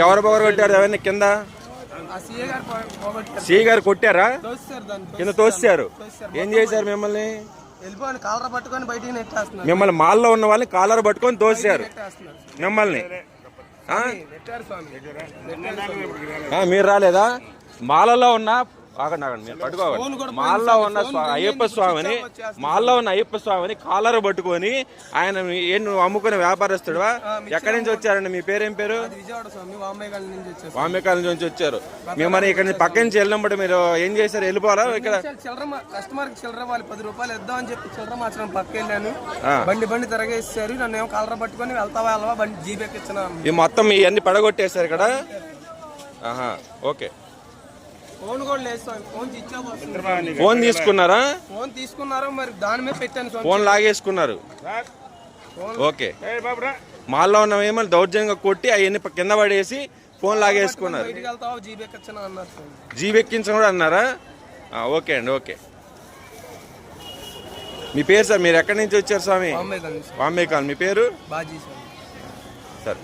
ఎవరు కొట్టారు అవన్నీ కింద? సి గారు కొట్టారా? కింద తోసారు. ఏం చేశారు మిమ్మల్ని? మిమ్మల్ని మాల్లో ఉన్న వాళ్ళని కాలర్ పట్టుకొని తోసారు మిమ్మల్ని. మీరు రాలేదా? మాలలో ఉన్న మాల్లో ఉన్న అయ్యప్ప స్వామిని కాలర్ పట్టుకొని ఆయన నువ్వు అమ్ముకునే వ్యాపారస్తుడువా? ఎక్కడి నుంచి వచ్చారండి? మీ పేరేం పేరు? వామేకాల నుంచి వచ్చారు. మిమ్మల్ని ఇక్కడ నుంచి పక్క నుంచి వెళ్ళినప్పుడు మీరు ఏం చేశారు? వెళ్ళిపోవాలా? ఇక్కడ కస్టమర్ కి చిల్లర వాళ్ళు 10 రూపాయలు ఇద్దాం అని చెప్పి చిల్లర మార్చడం పక్క వెళ్ళాను. బండి తిరగేసారు. నన్ను ఏమో కాలర్ పట్టుకొని వెళ్తావా బండి జీబెక్ ఇచ్చిన ఈ మొత్తం ఇవన్నీ పడగొట్టేశారు ఇక్కడ. ఓకే. ఫోన్ తీసుకున్నారా? మరి దాని మీద పెట్టాను. ఫోన్ లాగేసుకున్నారు. ఓకే. మాల్లో ఉన్న ఏమన్నా దౌర్జన్యంగా కొట్టి అవన్నీ కింద పడేసి ఫోన్ లాగేసుకున్నారు. జీబెక్కించడం కూడా అన్నారా? ఓకే అండి. ఓకే. మీ పేరు సార్? మీరు ఎక్కడి నుంచి వచ్చారు స్వామి? వామేకాల్. మీ పేరు? బాజీ సార్.